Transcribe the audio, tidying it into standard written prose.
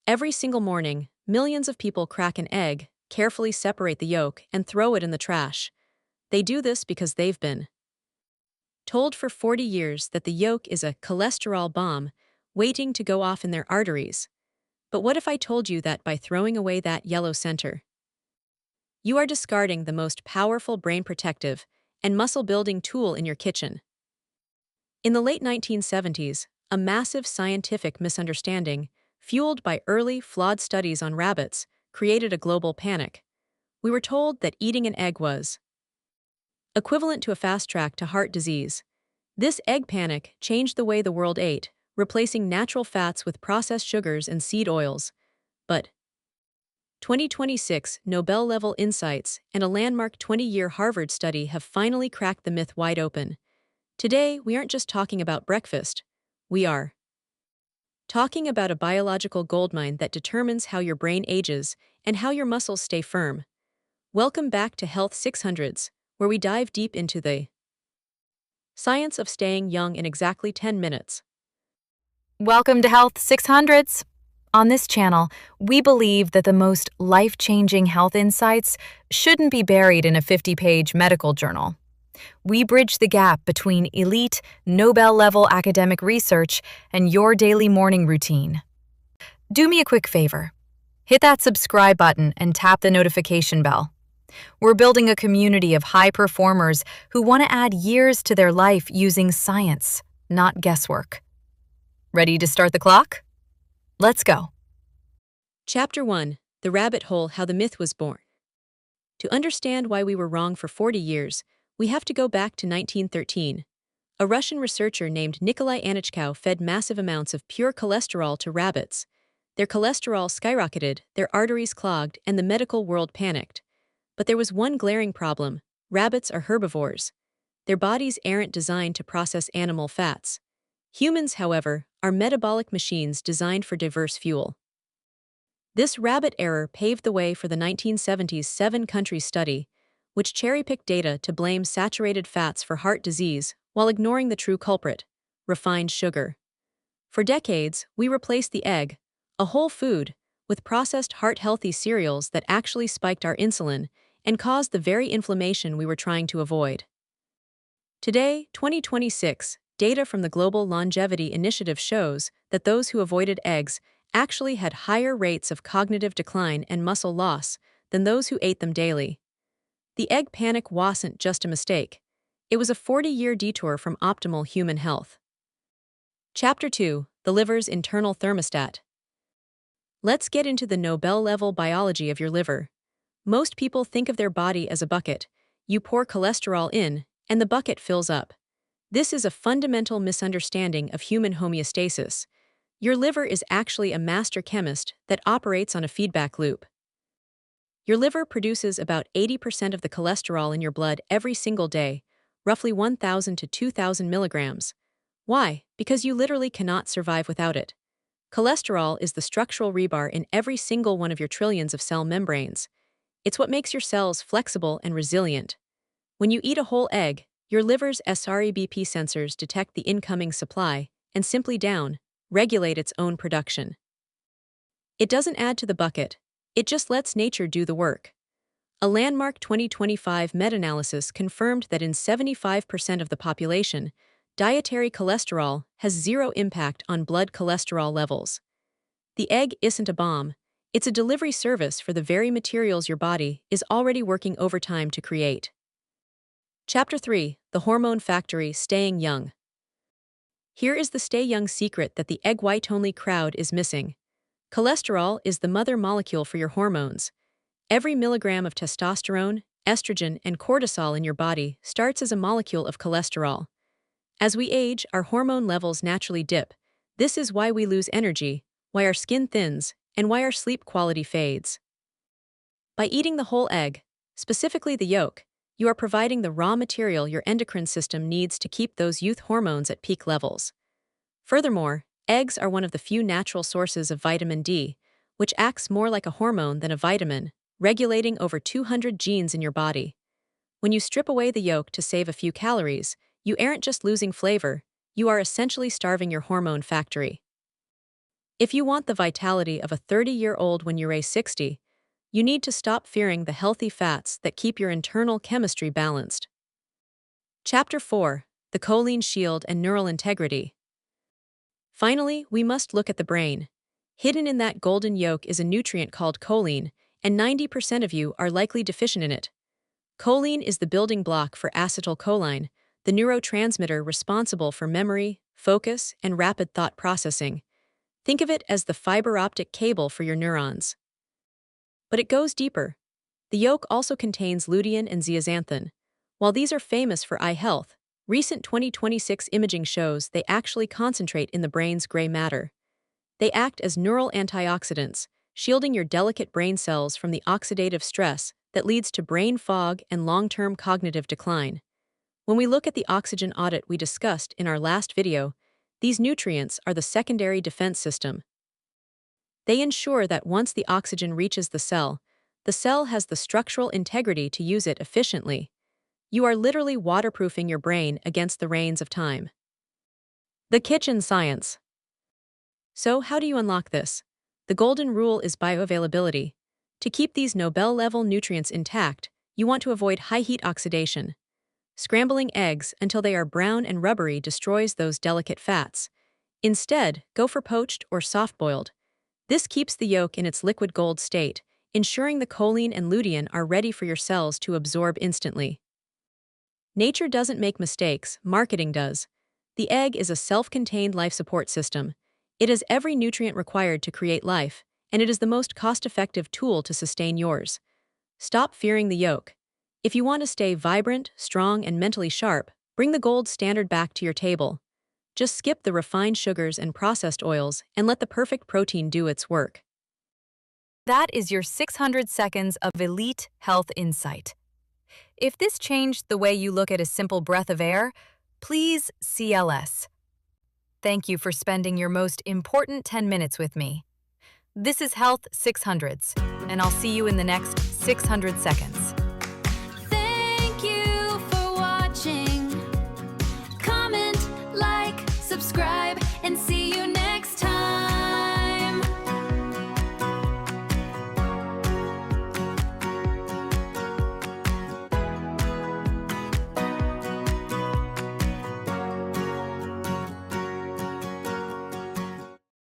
Every single morning, millions of people crack an egg, carefully separate the yolk, and throw it in the trash. They do this because they've been told for 40 years that the yolk is a cholesterol bomb waiting to go off in their arteries. But what if I told you that by throwing away that yellow center, you are discarding the most powerful brain protective and muscle building tool in your kitchen? In the late 1970s, a massive scientific misunderstanding, fueled by early, flawed studies on rabbits, created a global panic. We were told that eating an egg was equivalent to a fast track to heart disease. This egg panic changed the way the world ate, replacing natural fats with processed sugars and seed oils. But 2026 Nobel-Level insights and a landmark 20-year Harvard study have finally cracked the myth wide open. Today, we aren't just talking about breakfast. We are talking about a biological goldmine that determines how your brain ages and how your muscles stay firm. Welcome back to Health 600s, where we dive deep into the science of staying young in exactly 10 minutes. Welcome to Health 600s. On this channel, we believe that the most life-changing health insights shouldn't be buried in a 50-page medical journal. We bridge the gap between elite, Nobel-level academic research and your daily morning routine. Do me a quick favor. Hit that subscribe button and tap the notification bell. We're building a community of high performers who want to add years to their life using science, not guesswork. Ready to start the clock? Let's go. Chapter 1: The Rabbit Hole: How the Myth Was Born. To understand why we were wrong for 40 years, we have to go back to 1913. A Russian researcher named Nikolai Anichkow fed massive amounts of pure cholesterol to rabbits. Their cholesterol skyrocketed, their arteries clogged, and the medical world panicked. But there was one glaring problem: rabbits are herbivores. Their bodies aren't designed to process animal fats. Humans, however, are metabolic machines designed for diverse fuel. This rabbit error paved the way for the 1970s 7-country study, which cherry-picked data to blame saturated fats for heart disease while ignoring the true culprit: refined sugar. For decades, we replaced the egg, a whole food, with processed heart-healthy cereals that actually spiked our insulin and caused the very inflammation we were trying to avoid. Today, 2026, data from the Global Longevity Initiative shows that those who avoided eggs actually had higher rates of cognitive decline and muscle loss than those who ate them daily. The egg panic wasn't just a mistake. It was a 40-year detour from optimal human health. Chapter 2: The Liver's Internal Thermostat. Let's get into the Nobel-level biology of your liver. Most people think of their body as a bucket. You pour cholesterol in, and the bucket fills up. This is a fundamental misunderstanding of human homeostasis. Your liver is actually a master chemist that operates on a feedback loop. Your liver produces about 80% of the cholesterol in your blood every single day, roughly 1,000 to 2,000 milligrams. Why? Because you literally cannot survive without it. Cholesterol is the structural rebar in every single one of your trillions of cell membranes. It's what makes your cells flexible and resilient. When you eat a whole egg, your liver's SREBP sensors detect the incoming supply and simply regulate its own production. It doesn't add to the bucket, it just lets nature do the work. A landmark 2025 meta-analysis confirmed that in 75% of the population, dietary cholesterol has zero impact on blood cholesterol levels. The egg isn't a bomb, it's a delivery service for the very materials your body is already working overtime to create. Chapter 3: The Hormone Factory: Staying Young. Here is the stay young secret that the egg white-only crowd is missing. Cholesterol is the mother molecule for your hormones. Every milligram of testosterone, estrogen, and cortisol in your body starts as a molecule of cholesterol. As we age, our hormone levels naturally dip. This is why we lose energy, why our skin thins, and why our sleep quality fades. By eating the whole egg, specifically the yolk, you are providing the raw material your endocrine system needs to keep those youth hormones at peak levels. Furthermore, eggs are one of the few natural sources of vitamin D, which acts more like a hormone than a vitamin, regulating over 200 genes in your body. When you strip away the yolk to save a few calories, you aren't just losing flavor, you are essentially starving your hormone factory. If you want the vitality of a 30-year-old when you're 60, you need to stop fearing the healthy fats that keep your internal chemistry balanced. Chapter 4: The Choline Shield and Neural Integrity. Finally, we must look at the brain. Hidden in that golden yolk is a nutrient called choline, and 90% of you are likely deficient in it. Choline is the building block for acetylcholine, the neurotransmitter responsible for memory, focus, and rapid thought processing. Think of it as the fiber-optic cable for your neurons. But it goes deeper. The yolk also contains lutein and zeaxanthin. While these are famous for eye health, recent 2026 imaging shows they actually concentrate in the brain's gray matter. They act as neural antioxidants, shielding your delicate brain cells from the oxidative stress that leads to brain fog and long-term cognitive decline. When we look at the oxygen audit we discussed in our last video, these nutrients are the secondary defense system. They ensure that once the oxygen reaches the cell has the structural integrity to use it efficiently. You are literally waterproofing your brain against the rains of time. The kitchen science. So, how do you unlock this? The golden rule is bioavailability. To keep these Nobel-level nutrients intact, you want to avoid high-heat oxidation. Scrambling eggs until they are brown and rubbery destroys those delicate fats. Instead, go for poached or soft-boiled. This keeps the yolk in its liquid gold state, ensuring the choline and lutein are ready for your cells to absorb instantly. Nature doesn't make mistakes, marketing does. The egg is a self-contained life support system. It has every nutrient required to create life, and it is the most cost-effective tool to sustain yours. Stop fearing the yolk. If you want to stay vibrant, strong, and mentally sharp, bring the gold standard back to your table. Just skip the refined sugars and processed oils and let the perfect protein do its work. That is your 600 seconds of elite health insight. If this changed the way you look at a simple breath of air, please CLS. Thank you for spending your most important 10 minutes with me. This is Health 600s, and I'll see you in the next 600 seconds.